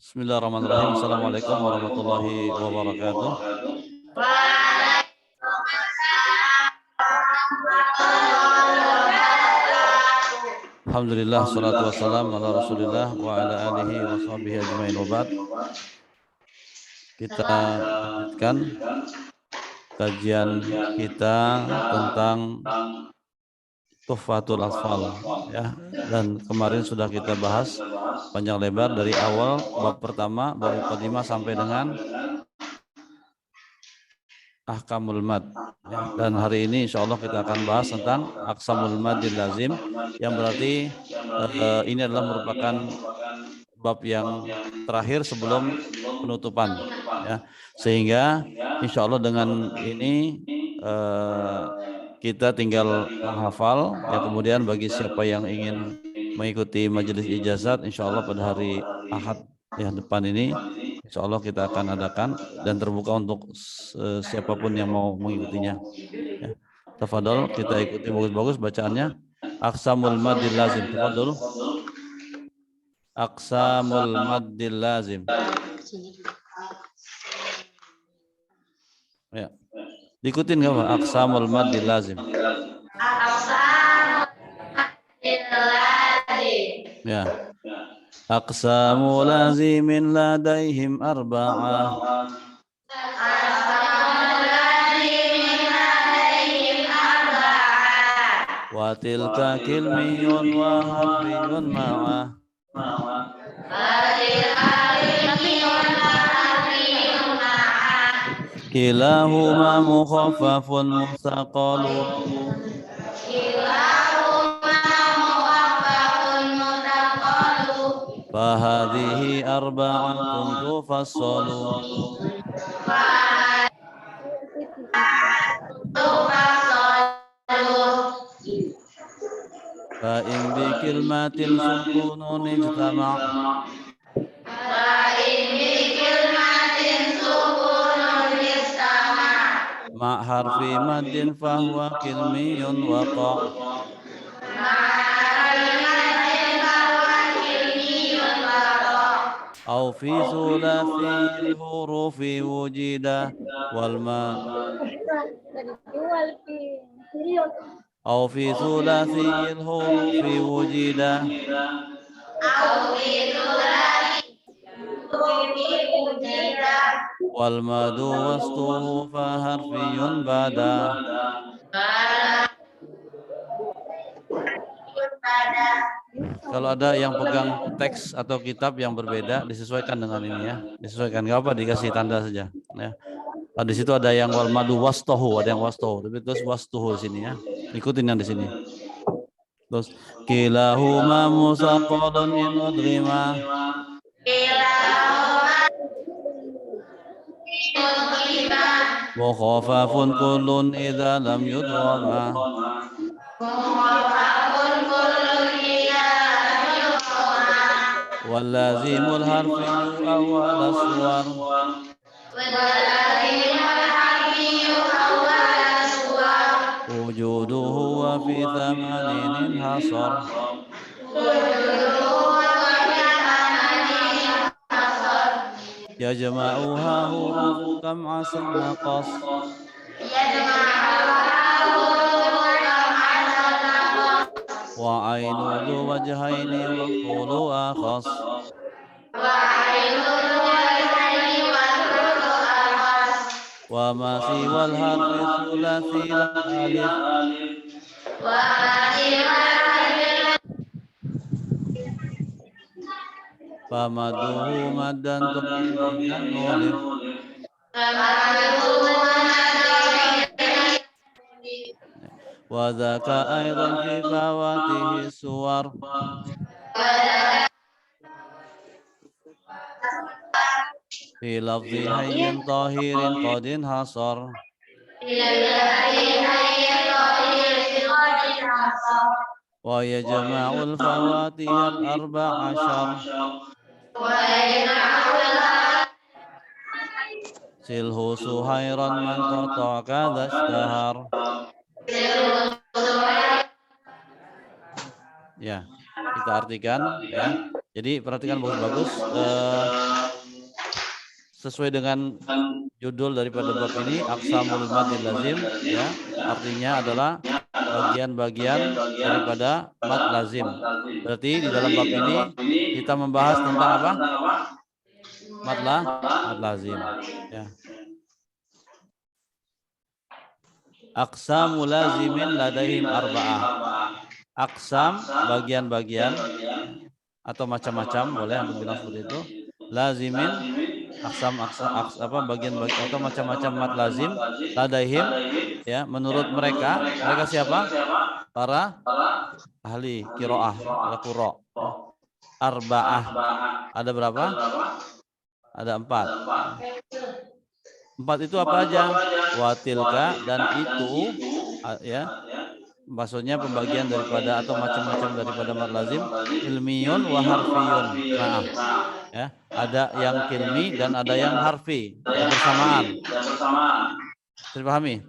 Bismillahirrahmanirrahim. Assalamualaikum warahmatullahi wabarakatuh. Alhamdulillah, salatu wassalam ala rasulillah wa ala alihi wa sahbihi ajma'in wa ba'd. Kita lanjutkan kajian kita tentang Tuhfatul Atfal, ya. Dan kemarin sudah kita bahas panjang lebar dari awal bab pertama, bab muqaddimah sampai dengan Ahkamul Mad, ya. Dan hari ini insya Allah kita akan bahas tentang Aqsamul Madil Lazim, yang berarti ini adalah merupakan bab yang terakhir sebelum penutupan, ya. Sehingga insya Allah dengan ini kita tinggal menghafal, ya. Kemudian bagi siapa yang ingin mengikuti majelis ijazat, insya Allah pada hari Ahad yang depan ini, insya Allah kita akan adakan dan terbuka untuk siapapun yang mau mengikutinya, ya. Tafadhol, kita ikuti bagus-bagus bacaannya. Aqsamul Madil Lazim. Tafadhol. Aqsamul Madil Lazim. Ya. Diikutin nggak Pak? Aqsamul Madil Lazim. Ya. Aqsamu lazimin ladaihim arba'ah. Wa tilka kilmiyun wa harfiyun ma'ah. Kilahuma mukhaffafun mustaqalun. Fahadhihi arba'atun tufassalu. Fa'in bi kilmatin sukunun ijtama'. Ma harfi maddin fahuwa kilmiyun waqa'. Au fi thulathil hurufi wujida wal ma au fi thulathil hurufi wujida wal madu wastuhu fa harfiyun bada. Kalau ada yang pegang teks atau kitab yang berbeda, disesuaikan dengan ini, ya. Disesuaikan, nggak apa, dikasih tanda saja, ya. Nah, di situ ada yang wal madu wastohu, ada yang wastohu, tapi terus wastuhu di sini, ya. Ikutin yang di sini. Terus kilahuma musaqalun in udghima. Wa khafafun kullun idza lam yudghama. Wallazimul harfiyyu awwal suwar. Wujuduhu wa fi thamanin hasar. Yajma'uha hurufu kam asal naqas. Wa ainu dhu wajhaini wa qulu akhas. Wa ma siwal harfi thulathil alif. Famaduhu maddan tuqiyan nulif. Wa dhaka aydan fi fawatihi suwar. Fi lafzi hayyin tahirin qad inhasar. Wa yajma'ul fawatihal arba'ashar. Silhu suhairan man qata kadha ishtahar. Ya, kita artikan, ya. Jadi perhatikan bagus-bagus sesuai dengan judul daripada bab ini, aqsamul madil lazim, ya. Artinya adalah bagian-bagian daripada mad lazim. Berarti di dalam bab ini kita membahas tentang apa? Mad lazim, ya. Aqsamul lazimin ladaihim arba'ah. Aqsam bagian-bagian atau macam-macam, boleh antum bilang seperti itu. Lazimin aksam apa bagian-bagian atau macam-macam mad lazim ladaihim, ya, menurut mereka. Mereka siapa? Para ahli qiraah, para qurra, ya. Arba'ah. Ada berapa? Ada 4. 4 itu apa aja? Watilka, dan itu, ya, maksudnya pembagian daripada atau macam-macam daripada mad lazim, ilmiyun wa harfiyun. Maaf, ya, ada yang ilmi dan ada yang harfi, ya, bersamaan. Bisa dipahami?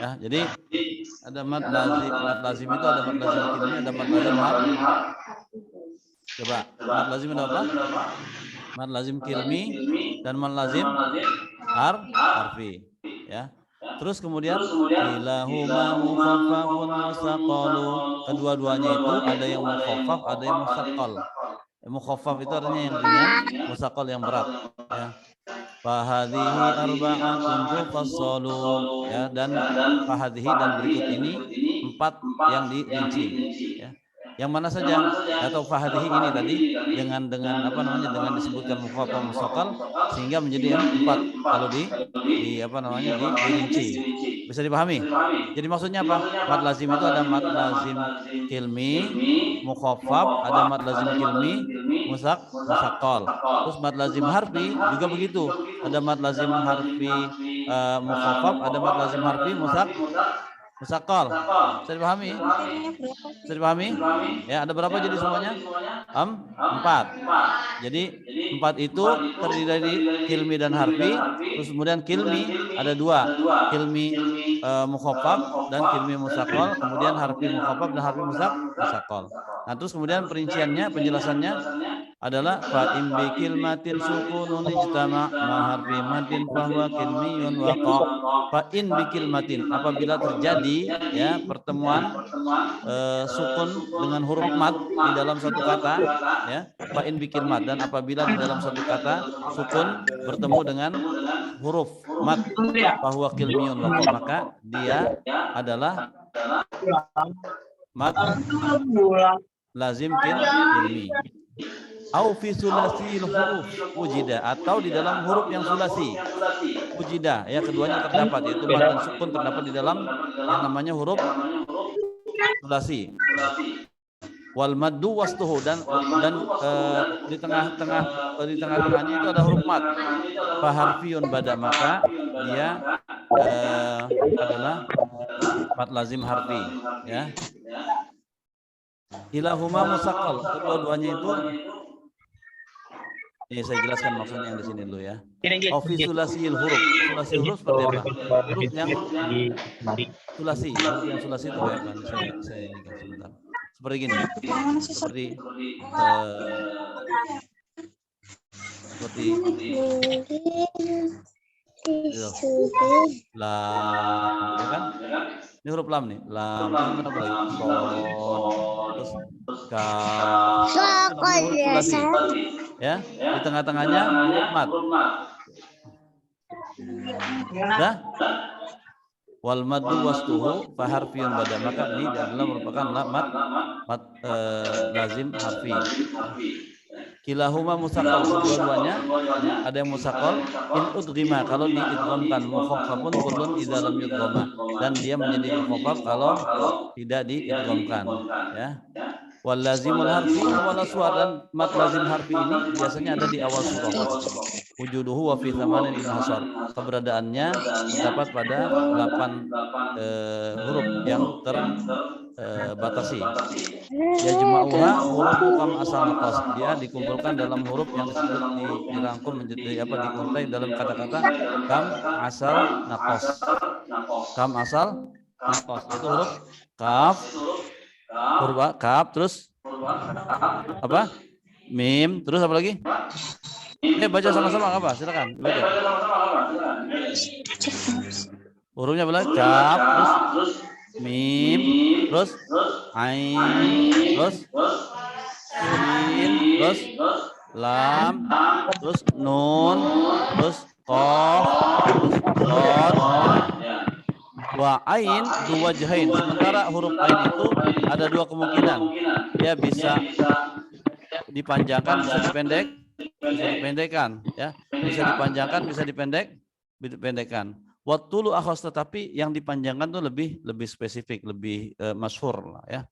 Ya, jadi ada mad lazim itu ada mad lazim ilmi, ada mad lazim harfi. Coba, mad lazim ada apa? Mad lazim ilmi dan mad lazim harfi, ya. Terus kemudian ilahuma mukhaffafun wasaqalu. Kedua-duanya itu ada yang mukhaffaf, ada yang musaqqal. Mukhaffaf itu artinya yang ringan, musaqqal yang berat, ya. Fahadhihi arba'atun tufassalu, ya, dan fahadhihi dan berikut ini 4 yang dirinci, ya. Yang mana saja? Atau fahadhihi ini tadi dengan apa namanya, dengan disebutkan mukhaffaf musaqqal sehingga menjadi 4 kalau di apa namanya, dirinci. Bisa dipahami? Jadi maksudnya apa? Mad lazim itu ada mad lazim kilmi, mukhaffaf, ada mad lazim kilmi, musaqqal. Terus mad lazim harfi juga begitu. Ada mad lazim harfi mukhaffaf, ada mad lazim harfi musaqqal. Bisa dipahami? Bisa dipahami? Ya, ada berapa jadi semuanya? 4. Jadi 4 itu terdiri dari kilmi dan harfi. Terus kemudian kilmi ada 2, kilmi mukhaffaf dan kilmi musaqqal. Kemudian harfi mukhaffaf dan harfi musaqqal. Nah, terus kemudian perinciannya, penjelasannya adalah fa in bi kilmatin sukunun ijtama ma harfi matin bahwa kilmiyun waqa. Fa in bi kilmatin, apabila terjadi, ya, pertemuan sukun dengan huruf mad di dalam satu kata, ya, fa in bi kilmat, dan apabila di dalam satu kata sukun bertemu dengan huruf mad bahwa kilmiyun waqa, maka dia adalah mad lazim kilmi. Au fi sulasil huruf wujida, atau di dalam huruf yang sulasi wujida, ya, keduanya terdapat, yaitu mad dan sukun terdapat di dalam yang namanya huruf sulasi. Wal maddu wastuhu, dan di tengah-tengahnya itu ada huruf mad. Fa harfiyun bada, maka dia adalah mad lazim harfi, ya. Ilahuma musaqqal, kedua-duanya itu, ini saya jelaskan maksudnya yang di sini dulu, ya. Ofisulasil huruf. Sulasi huruf seperti apa? Huruf yang sulasi. Huruf yang sulasi itu apa? Saya ini sebentar. Seperti gini. Seperti lam, ya kan? Ini huruf lam nih. Lam, apa lagi? Terus kaf. Huruf sulasi. Ya, di tengah-tengahnya huruf mad. Dah? Wal maddu wastuhu fa harfiyun bada, maka ini adalah merupakan mad lazim harfi. Kilahuma musaqqal, kedua-duanya ada yang musaqqal in udghima, kalau diidghamkan, mukhaffafun kullun idza lam yudghama, dan dia menjadi mukhaffaf kalau tidak diidghamkan, ya. Wal lazimul harfi awal suwar, dan mad lazim harfi ini biasanya ada di awal surah. Wujuduhu wa fi thamanin inhasar, keberadaannya terdapat pada 8 huruf yang terbatasi. Ya jema'uha huruf kam asal naqas, dia dikumpulkan dalam huruf yang disebut dirangkum menjadi apa, diuntai dalam kata-kata kam asal naqas. Kam asal naqas itu huruf kaf, huruf kaf, terus apa? mim, terus apa lagi? Baca sama-sama apa? Silakan baca. Hurufnya apa lagi? Kaf, terus mim, terus ain, terus sin, terus lam, terus nun, terus qaf, terus shad, ya. Wa ain dua jahin. Sementara huruf ain itu ada dua kemungkinan. Dia bisa dipanjangkan, bisa dipendekkan, ya. Bisa dipanjangkan, bisa dipendekkan. Watulu akhos, tetapi yang dipanjangkan tuh lebih spesifik, lebih masyhur lah, ya.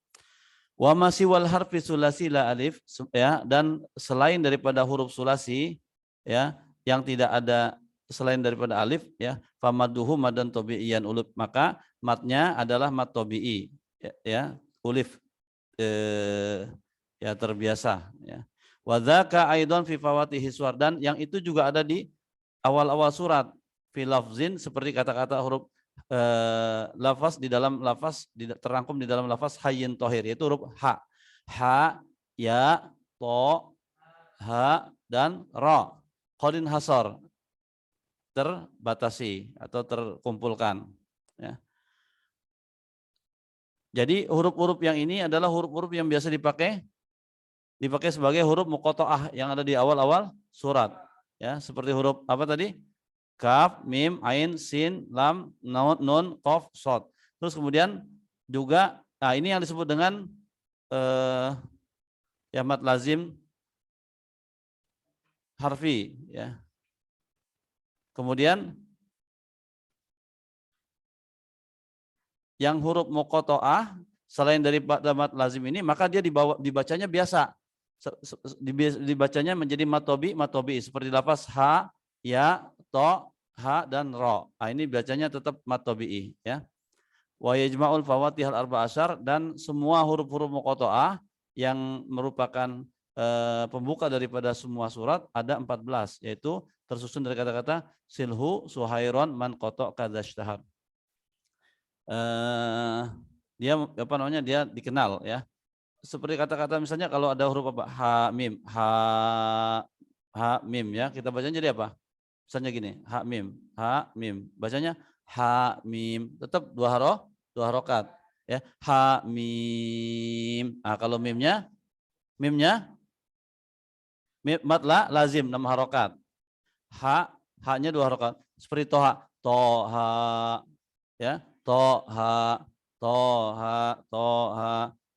Wa masih wal harfi sulasi la alif, ya, dan selain daripada huruf sulasi, ya, yang tidak ada selain daripada alif, ya, famaduhu madan tabi'iyan uluf, maka matnya adalah mat tabi'i, ya, ulif, ya, terbiasa, ya. Wa dzaka aidan fi fawatihi suwar, dan yang itu juga ada di awal-awal surat, fi lafzin, seperti kata-kata huruf lafaz di dalam lafaz, terangkum di dalam lafaz hayyin tohir, yaitu huruf ha, ya, to, ha, dan ro. Qadin hasor, terbatasi atau terkumpulkan, ya. Jadi huruf-huruf yang ini adalah huruf-huruf yang biasa dipakai sebagai huruf muqatta'ah yang ada di awal-awal surat, ya, seperti huruf apa tadi? Kaf, mim, ain, sin, lam, nun, qaf, shad. Terus kemudian juga, nah ini yang disebut dengan ya mad lazim harfi, ya. Kemudian yang huruf muqatta'ah selain dari mad lazim ini, maka dia dibacanya biasa. Dibacanya menjadi matobi seperti lafaz ha, ya, to, ha, dan ro. Nah, ini bacanya tetap matobi, ya. Wa yajma'ul fawatihal arba'asyar, dan semua huruf-huruf muqatta'ah yang merupakan pembuka daripada semua surat ada 14, yaitu tersusun dari kata-kata silhu suhairon man qata' kadzashtahar. Dia apa namanya? Dia dikenal, ya. Seperti kata-kata misalnya kalau ada huruf apa? Ha mim, ya. Kita bacanya jadi apa? Misalnya gini, ha mim. Bacanya ha mim. Tetap dua harokat, ya. Ha mim. Nah, kalau mimnya mim matla lazim 6 harokat. Ha-nya 2 harokat. Seperti toha, ya. Toha.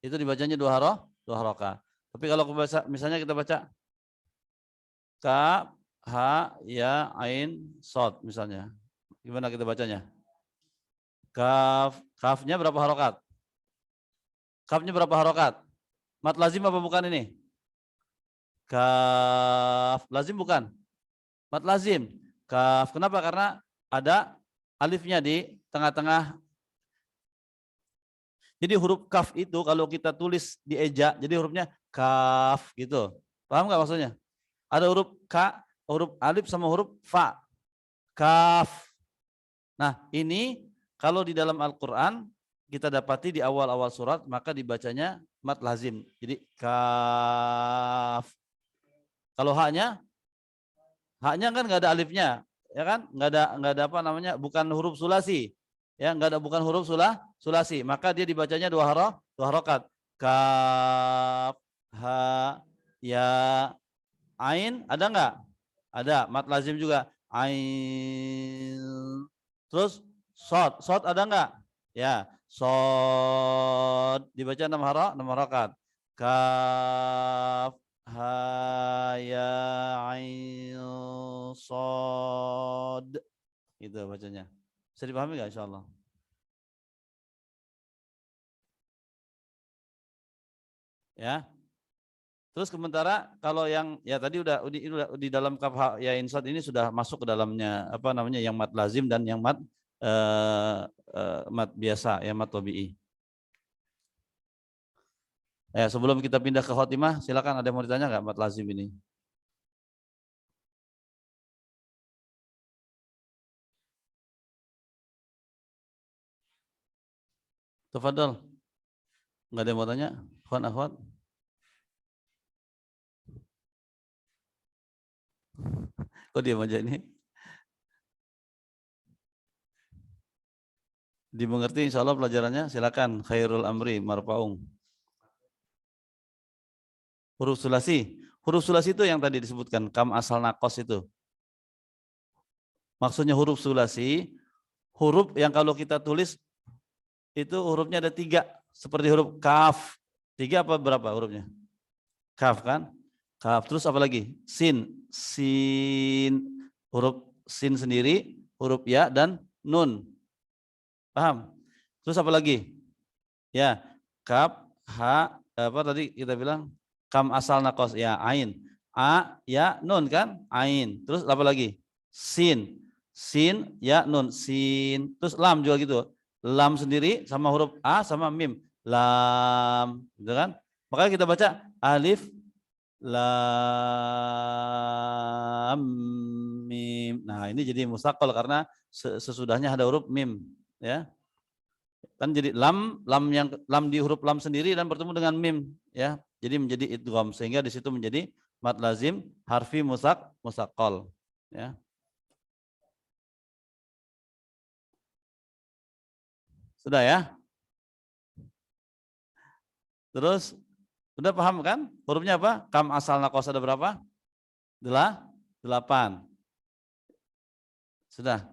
Itu dibacanya 2 harokat. Tapi kalau misalnya kita baca kaf, ha, ya, ain, sod misalnya. Gimana kita bacanya? Kafnya berapa harokat? Kafnya berapa harokat? Mat lazim apa bukan ini? Kaf lazim bukan? Mat lazim. Kaf. Kenapa? Karena ada alifnya di tengah-tengah. Jadi huruf kaf itu kalau kita tulis di eja, jadi hurufnya kaf gitu. Paham nggak maksudnya? Ada huruf ka, huruf alif sama huruf fa. Kaf. Nah, ini kalau di dalam Al-Qur'an kita dapati di awal-awal surat, maka dibacanya mat lazim. Jadi kaf. Kalau haknya kan nggak ada alifnya, ya kan? Nggak ada apa namanya? Bukan huruf sulasi. Ya, bukan huruf sulasi. Maka dia dibacanya 2 harokat. Kaf, ha, ya, ain, ada nggak? Ada. Mat lazim juga. Ain. Terus sod ada nggak? Ya, sod dibaca 6 harokat. Kaf, ha, ya, ain, sod. Itu bacanya. Bisa dipahami nggak insyaallah? Ya. Terus sementara kalau yang ya tadi udah di dalam kaf ya insad ini sudah masuk ke dalamnya apa namanya yang mat lazim dan yang mat mat biasa, ya, mat tabi'i. Sebelum kita pindah ke khotimah, silakan, ada yang mau ditanya nggak mat lazim ini? Tafadhol. Nggak ada yang mau tanya? Akhwat. Kok diam aja ini? Dimengerti insya Allah pelajarannya? Silakan. Khairul Amri Marpaung. Huruf sulasi. Huruf sulasi itu yang tadi disebutkan. Kam asal nakos itu. Maksudnya huruf sulasi. Huruf yang kalau kita tulis itu hurufnya ada 3. Seperti huruf kaf. 3 apa berapa hurufnya? Kaf kan? Kaf. Terus apa lagi? Sin. Sin. Huruf sin sendiri. Huruf ya dan nun. Paham? Terus apa lagi? Ya. Kaf. Ha. Apa tadi kita bilang? Kam asal nakos. Ya. Ain. A. Ya. Nun kan? Ain. Terus apa lagi? Sin. Sin. Ya. Nun. Sin. Terus lam juga gitu. Lam sendiri sama huruf A sama mim. Lam. Gitu kan? Makanya kita baca alif lam mim. Nah, ini jadi mustaqal karena sesudahnya ada huruf mim, ya. Kan jadi lam yang lam di huruf lam sendiri dan bertemu dengan mim, ya. Jadi menjadi idgham sehingga di situ menjadi mad lazim harfi mustaqal, ya. Sudah ya? Terus sudah paham kan? Hurufnya apa? Kam asal nakos ada berapa? 8. Sudah.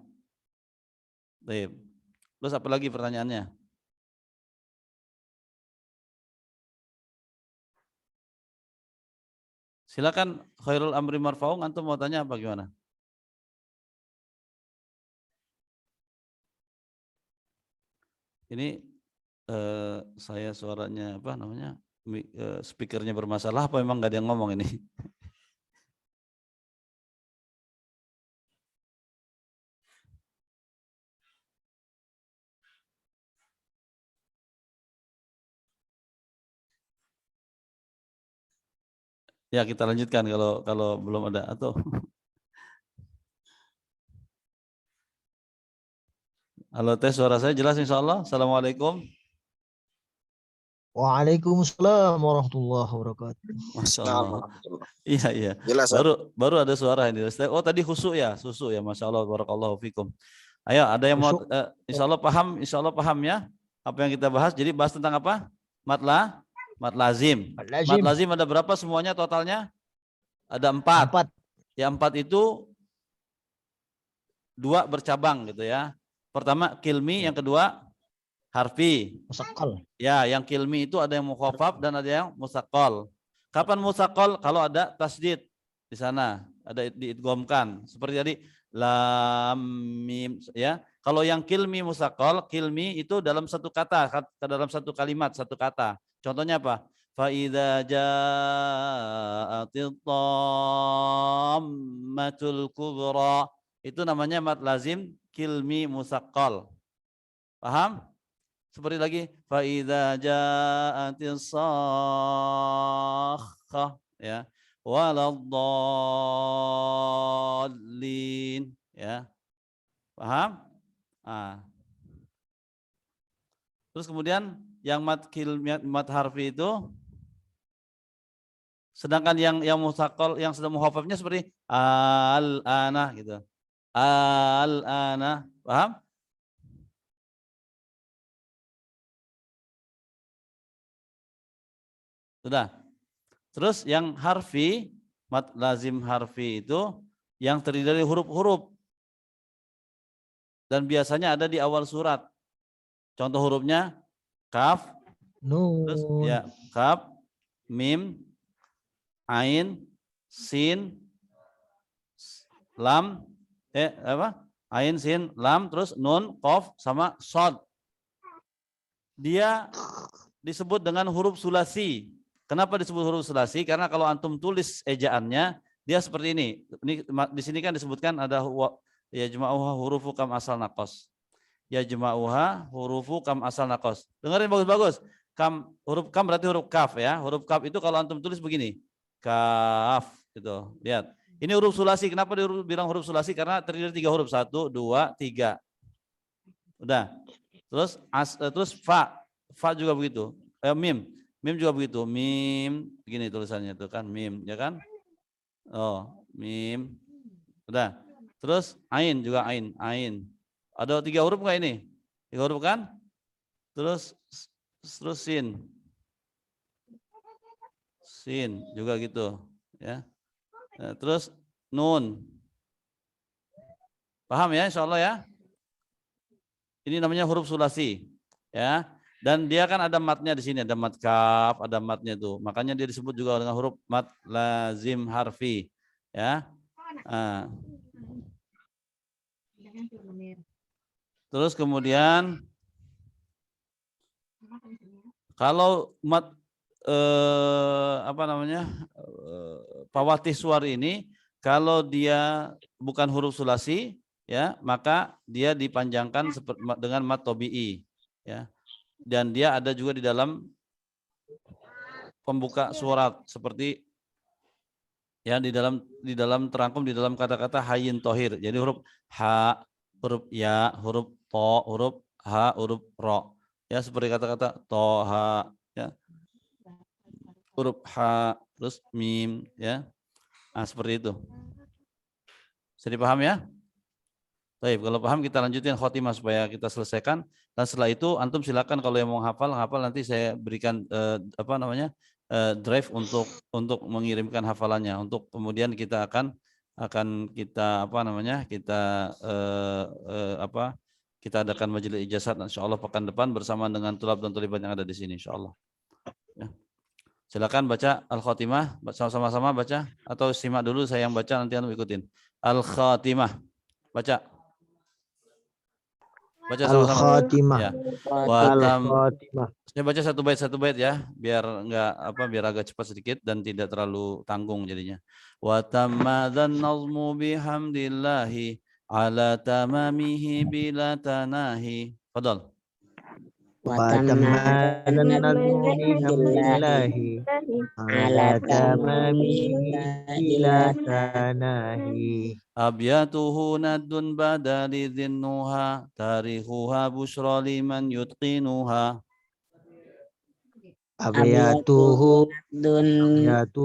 Baik. Terus apa lagi pertanyaannya? Silakan Khairul Amri Marfaung, antum mau tanya apa gimana? Ini saya suaranya apa namanya? Speakernya bermasalah apa memang nggak ada yang ngomong ini? Ya kita lanjutkan kalau belum ada atau halo tes suara saya jelas insya Allah. Assalamualaikum. Waalaikumsalam warahmatullahi wabarakatuh. Masya Allah. Iya iya. Jelas. Baru ada suara ini. Oh tadi susu ya, Masya Allah. Barakallahu fikum. Ayo ada yang mau insya Allah paham ya apa yang kita bahas. Jadi bahas tentang apa? Mad lazim. Mad lazim ada berapa semuanya totalnya? Ada 4. Ya 4 itu 2 bercabang gitu ya. Pertama kilmi, yang kedua harfi. Musaqqal. Ya, yang kilmi itu ada yang mukhaffaf dan ada yang musaqqal. Kapan musaqqal? Kalau ada tasdid di sana, ada diidghamkan. Seperti tadi lam mim ya. Kalau yang kilmi musaqqal, kilmi itu dalam satu kata, dalam satu kalimat, satu kata. Contohnya apa? Fa idza ja'atit tammatul kubra. Itu namanya mad lazim kilmi musaqqal. Paham? Seperti lagi fa idza ja'atis sakhah ya waladdallin ya. Paham? Ah. Terus kemudian yang mad harfi itu sedangkan yang musaqqal yang sudah muhaffafnya seperti al-ana gitu. Al-ana. Paham? Sudah. Terus yang harfi, mad lazim harfi itu yang terdiri dari huruf-huruf. Dan biasanya ada di awal surat. Contoh hurufnya kaf, nun, terus ya kaf, mim, ain, sin, lam, ain, sin, lam, terus nun, qaf sama shad. Dia disebut dengan huruf sulasi. Kenapa disebut huruf sulasi? Karena kalau antum tulis ejaannya, dia seperti ini. Ini di sini kan disebutkan ada ya jma'uha hurufu kam asal naqas. Ya jma'uha hurufu kam asal naqas. Dengerin bagus-bagus. Huruf kam berarti huruf kaf ya. Huruf kaf itu kalau antum tulis begini. Kaf gitu. Lihat. Ini huruf sulasi. Kenapa dibilang huruf sulasi? Karena terdiri dari 3 huruf. 1, 2, 3. Udah. Terus fa. Fa juga begitu. Mim. Mim juga begitu. Mim begini tulisannya itu kan mim, ya kan? Oh, mim. Udah. Terus ain juga ain. Ada 3 huruf nggak ini? 3 huruf kan? Terus sin. Sin juga gitu, ya. Nah, terus nun. Paham ya, insyaallah ya? Ini namanya huruf sulasi, ya. Dan dia kan ada matnya di sini, ada mat kaf, ada matnya tuh. Makanya dia disebut juga dengan huruf mat lazim harfi, ya. Nah. Terus kemudian kalau mat pawatih suar ini kalau dia bukan huruf sulasi, ya, maka dia dipanjangkan dengan mat tobi'i, ya. Dan dia ada juga di dalam pembuka surat seperti ya di dalam terangkum di dalam kata-kata hayyin tohir. Jadi huruf ha, huruf ya, huruf to, huruf ha, huruf ro. Ya seperti kata-kata toha, ya. Huruf ha, terus mim, ya. Nah, seperti itu. Bisa dipaham ya? Baik, kalau paham kita lanjutin khotimah supaya kita selesaikan. Dan setelah itu antum silakan kalau yang mau hafal nanti saya berikan drive untuk mengirimkan hafalannya. Untuk kemudian kita akan kita kita adakan majelis ijazat insyaallah pekan depan bersama dengan tulab dan tulibat yang ada di sini insyaallah. Ya. Silakan baca al-khatimah, sama-sama baca atau simak dulu saya yang baca nanti antum ikutin. Al-khatimah. Baca. Baca sama-sama. Al-Khatimah. Ya. Al-Khatimah. Saya baca satu bait ya, biar agak cepat sedikit dan tidak terlalu tanggung jadinya. Wa tamma dzan-nazmu bihamdillahi ala tamamihi bila tanahi. Fadal. Wa tamma dzan-nazmu bihamdillahi ala tamamihi bila tanahi. Abyatuhu nadun badali dhinnuha tarihuha bushra liman yutqinuha. Abiyatuhu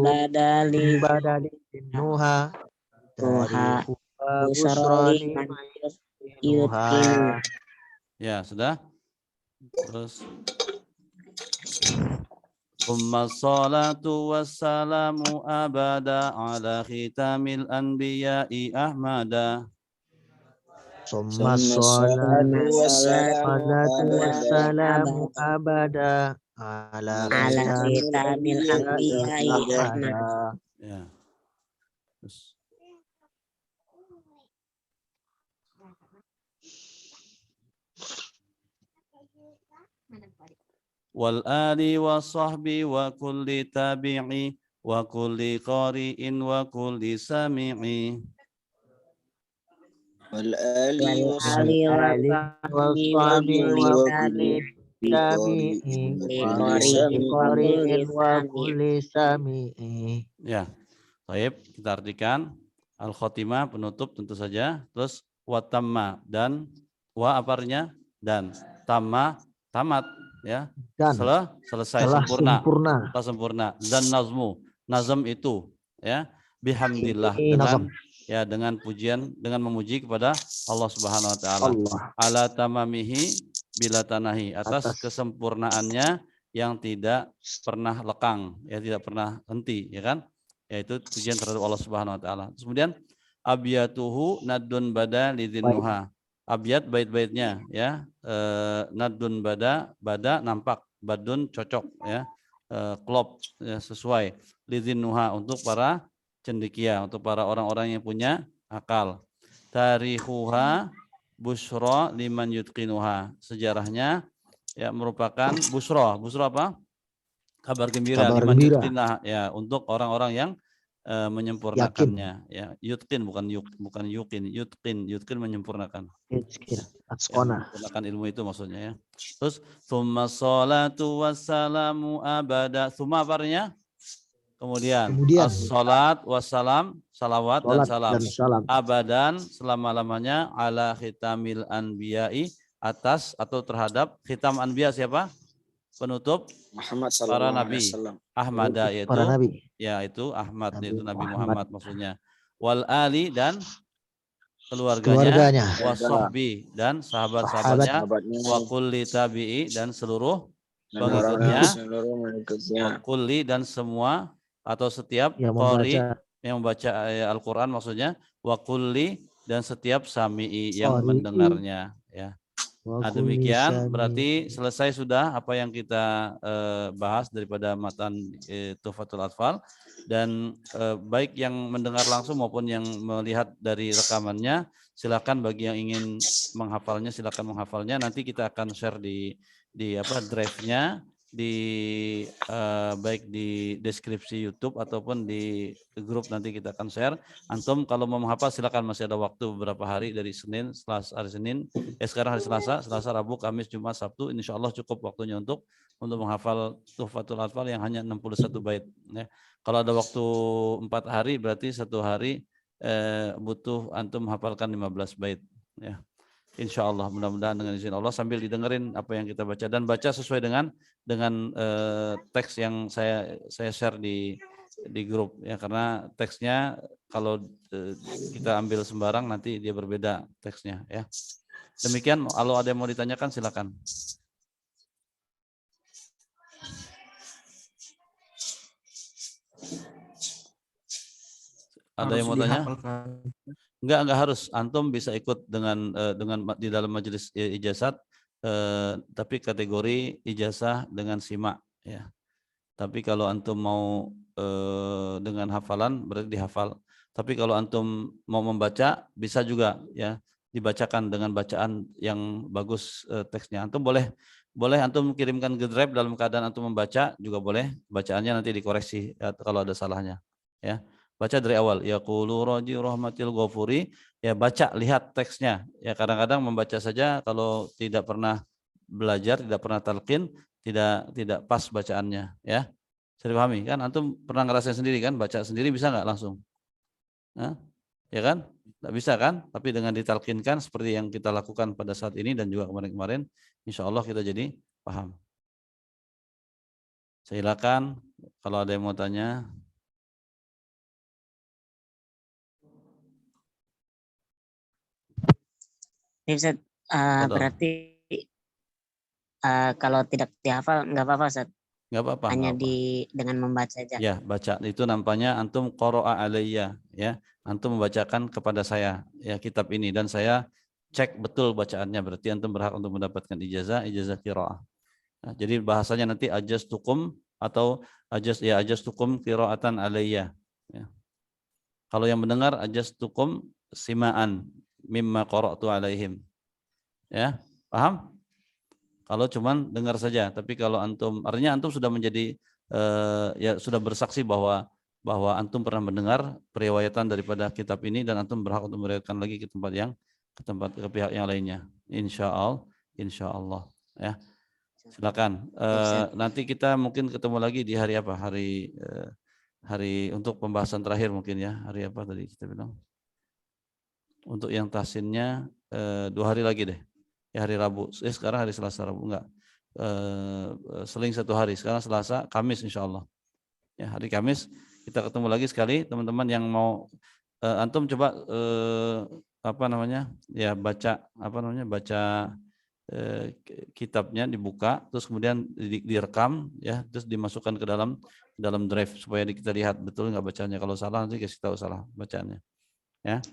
badali dhinnuha tarihuha bushra liman yutqinuha. Ya, sudah. Terus Umma salatu wassalamu abada ala khitamil anbiya'i ahmada. Summa salatu wassalamu abada ala khitamil anbiya'i ahmada. Ya. Terus. Wal ali wa sahbi wa kulli tabi'i wa kulli qari'in wa kulli sami'i. Wal ali wa sahbi wa kulli tabi'i wa kulli sami'i. Ya. Baik, kita artikan al-khatimah penutup tentu saja. Terus wa tamma dan wa apa artinya? Dan tamma tamat, ya. Dan selesai sempurna. Dan nazm itu, ya, bihamdillah dengan pujian, dengan memuji kepada Allah Subhanahu wa taala. Ala tamamihi bila tanahi, atas kesempurnaannya yang tidak pernah lekang, ya, tidak pernah henti, ya kan? Yaitu pujian terhadap Allah Subhanahu wa taala. Kemudian abiyatuhu nadun bada lidhinnuha. Abiyat bait-baitnya, ya. Nadun bada nampak, badun cocok, ya. Klop, ya, sesuai. Lidhinnuha untuk para cendekia, untuk para orang-orang yang punya akal. Tarihuha busyra liman yutqinuha. Sejarahnya, ya, merupakan busra apa? Kabar gembira, liman yutqinah, ya, untuk orang-orang yang menyempurnakannya, ya. Yutqin bukan yuqin, yutqin menyempurnakan. Menyempurnakan ilmu itu maksudnya, ya. Terus tsumma sholatu wassalamu abada. Tsumma apa artinya? Kemudian as-salat wassalam, salawat dan salam. Abadan, selama-lamanya, ala khitamil anbiya'i, atas atau terhadap khitam anbiya siapa? Penutup Muhammad para nabi. Ahmada, yaitu para nabi. Ya, itu Ahmad, yaitu Nabi Muhammad maksudnya. Wal ali dan keluarganya, wasahbi dan sahabat-sahabatnya, wa kulli tabi'i dan seluruh pengikutnya, wa kulli dan semua atau setiap yang qari membaca yang membaca Al-Qur'an maksudnya, wa kulli dan setiap sami'i yang qari'i mendengarnya, ya. wa Nah, kulli demikian sami. berarti selesai sudah apa yang kita bahas daripada matan Tuhfatul Atfal, dan baik yang mendengar langsung maupun yang melihat dari rekamannya, silakan bagi yang ingin menghafalnya silakan menghafalnya. Nanti kita akan share di drive-nya di baik di deskripsi YouTube ataupun di grup, nanti kita akan share. Antum kalau mau menghafal silakan, masih ada waktu beberapa hari dari Senin, Selasa, hari Senin, sekarang hari Selasa, Rabu, Kamis, Jumat, Sabtu, insya Allah cukup waktunya untuk menghafal Tuhfatul Atfal yang hanya 61 bait. Ya. Kalau ada waktu 4 hari, berarti 1 hari butuh antum menghafalkan 15 bait. Ya. Insya Allah, mudah-mudahan dengan izin Allah sambil didengerin apa yang kita baca, dan baca sesuai dengan teks yang saya share di grup, ya, karena teksnya kalau kita ambil sembarang nanti dia berbeda teksnya, ya. Demikian, kalau ada yang mau ditanyakan silakan. Ada yang mau tanya? Enggak harus. Antum bisa ikut dengan di dalam majelis ijazat, tapi kategori ijazah dengan simak, ya. Tapi kalau antum mau dengan hafalan berarti dihafal. Tapi kalau antum mau membaca bisa juga, ya, dibacakan dengan bacaan yang bagus teksnya. Antum boleh antum kirimkan ke drive dalam keadaan antum membaca juga boleh. Bacaannya nanti dikoreksi ya, kalau ada salahnya, ya. Baca dari awal, yaqulu raji rahmatil ghafuri, ya, baca, lihat teksnya. Ya, kadang-kadang membaca saja kalau tidak pernah belajar, tidak pernah talqin, tidak pas bacaannya, ya. Saya dipahami kan? Antum pernah ngerasain sendiri kan? Baca sendiri bisa nggak langsung? Hah? Ya kan? Nggak bisa kan? Tapi dengan ditalkinkan seperti yang kita lakukan pada saat ini dan juga kemarin-kemarin, insya Allah kita jadi paham. Silakan kalau ada yang mau tanya. Ustaz, berarti kalau tidak dihafal nggak apa-apa, Ustaz? Nggak apa-apa. Hanya dengan membaca saja. Ya, baca itu namanya antum qara'a alayya, ya. Antum membacakan kepada saya, ya, kitab ini, dan saya cek betul bacaannya, berarti antum berhak untuk mendapatkan ijazah qiraah. Nah, jadi bahasanya nanti ajastukum atau ajastukum qiraatan alayya, ya. Kalau yang mendengar ajastukum sima'an mimma qara'tu alaihim. Ya, paham? Kalau cuman dengar saja, tapi kalau antum, artinya antum sudah menjadi ya sudah bersaksi bahwa antum pernah mendengar periwayatan daripada kitab ini, dan antum berhak untuk meriwayatkan lagi ke pihak yang lainnya. Insya Allah, ya. Silakan. Nanti kita mungkin ketemu lagi di hari apa? Hari untuk pembahasan terakhir mungkin, ya. Hari apa tadi kita bilang? Untuk yang tahsinnya 2 hari lagi deh. Ya, hari Rabu. Sekarang hari Selasa, Rabu enggak. Seling 1 hari. Sekarang Selasa, Kamis insya Allah. Ya, hari Kamis kita ketemu lagi sekali. Teman-teman yang mau antum coba ya, baca kitabnya, dibuka, terus kemudian direkam, ya, terus dimasukkan ke dalam drive supaya kita lihat betul nggak bacanya. Kalau salah nanti kasih tahu salah bacaannya, ya.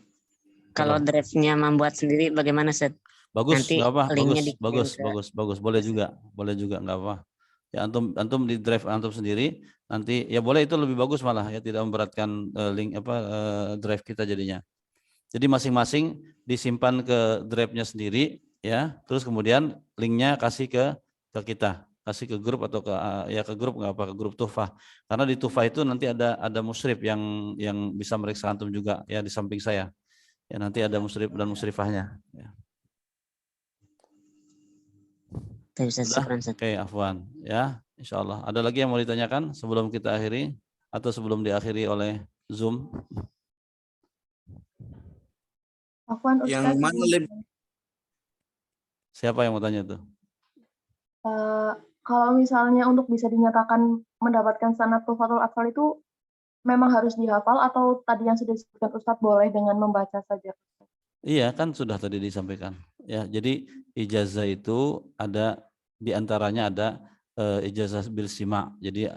Kalau drive-nya membuat sendiri bagaimana, Ustaz? Bagus, nggak apa, bagus, boleh juga, nggak apa. Ya, antum di drive antum sendiri nanti, ya boleh, itu lebih bagus malah, ya, tidak memberatkan link drive kita jadinya. Jadi masing-masing disimpan ke drive-nya sendiri, ya, terus kemudian linknya kasih ke kita, kasih ke grup atau ke grup, nggak apa, ke grup Tuhfah. Karena di Tuhfah itu nanti ada musyrif yang bisa meriksa antum juga, ya, di samping saya. Ya, nanti ada musyrif dan musyrifahnya, ya. Oke, afwan, ya, insya Allah. Ada lagi yang mau ditanyakan sebelum kita akhiri atau sebelum diakhiri oleh Zoom? Afwan, Ustaz. Yang mana Siapa yang mau tanya tuh? Kalau misalnya untuk bisa dinyatakan mendapatkan sanad Tuhfatul Atfal itu memang harus dihafal, atau tadi yang sudah disebutkan Ustadz boleh dengan membaca saja? Iya kan sudah tadi disampaikan. Ya, jadi ijazah itu ada di antaranya ada ijazah bil sima. Jadi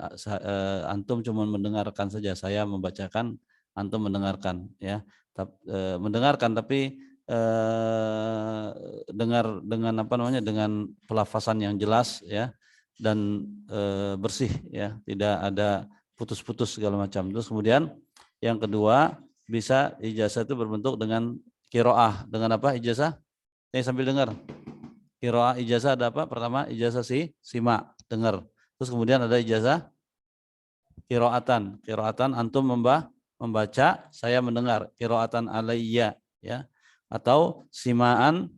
antum cuma mendengarkan saja, saya membacakan, antum mendengarkan ya. Mendengarkan tapi dengar dengan apa namanya, dengan pelafasan yang jelas ya, dan bersih ya, tidak ada putus-putus segala macam. Terus kemudian yang kedua, bisa ijazah itu berbentuk dengan kiroah. Dengan apa ijazah? Sambil dengar. Kiroah ijazah ada apa? Pertama ijazah sima, dengar. Terus kemudian ada ijazah kiroatan. Kiroatan antum membaca, saya mendengar. Kiroatan alayya ya. Atau simaan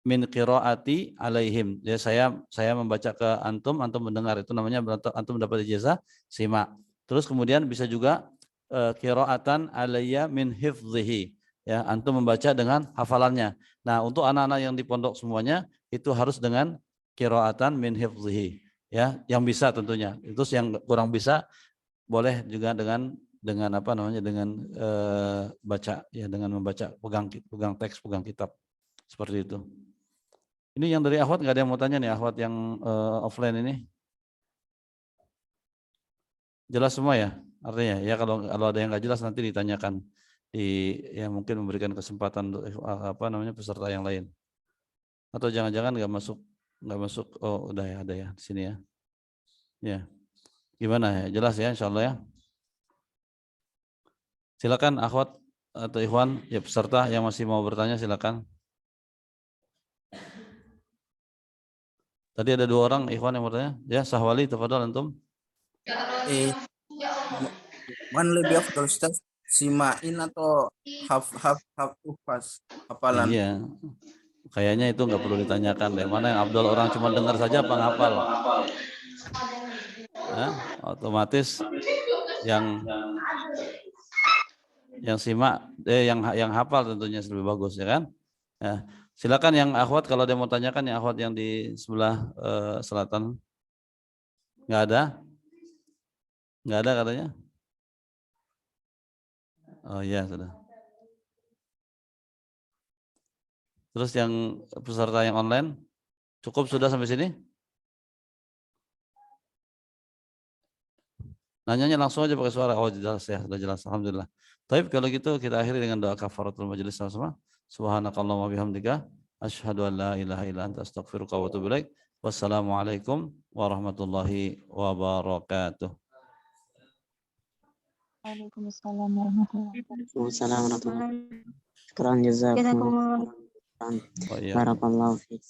min qiraati alaihim. Ya, saya membaca ke antum, antum mendengar. Itu namanya antum mendapat ijazah sima. Terus kemudian bisa juga qiraatan alayya min hifdhihi. Ya, antum membaca dengan hafalannya. Nah, untuk anak-anak yang di pondok semuanya itu harus dengan qiraatan min hifdhihi. Ya, yang bisa tentunya. Itu yang kurang bisa boleh juga dengan apa namanya, dengan baca ya, dengan membaca, pegang teks, pegang kitab. Seperti itu. Ini yang dari akhwat, nggak ada yang mau tanya nih, akhwat yang offline ini? Jelas semua ya? Artinya ya, kalau ada yang nggak jelas nanti ditanyakan ya, mungkin memberikan kesempatan untuk apa namanya, peserta yang lain. Atau jangan-jangan nggak masuk. Oh, udah ya, ada ya di sini ya. Ya. Gimana ya? Jelas ya insyaallah ya. Silakan akhwat atau ikhwan ya, peserta yang masih mau bertanya silakan. Tadi ada 2 orang ikhwan yang bertanya. Ya, Sahwali, tafadhol antum. Mana lebih afdal Ustaz? Simain atau hafaz hafalan? Iya. Kayaknya itu nggak perlu ditanyakan deh. Mana yang Abdul, orang cuma dengar saja apa ngapal? Otomatis yang simak, yang hafal tentunya lebih bagus ya kan? Ya. Silakan yang akhwat, kalau dia mau tanyakan, yang akhwat yang di sebelah selatan. Nggak ada? Nggak ada katanya? Oh iya sudah. Terus yang peserta yang online cukup sudah sampai sini? Nanyanya langsung aja pakai suara. Oh jelas ya, sudah jelas. Alhamdulillah. Tapi kalau gitu kita akhiri dengan doa kafaratul majelis sama-sama. Subhanakallahumma bihamdika asyhadu an la ilaha illa anta astaghfiruka wa atubu ilaik. Wassalamualaikum warahmatullahi wabarakatuh. Waalaikumsalam warahmatullahi wabarakatuh. Waalaikumsalam warahmatullahi wabarakatuh. Syukran jazakumullah. Barakallahu fiik.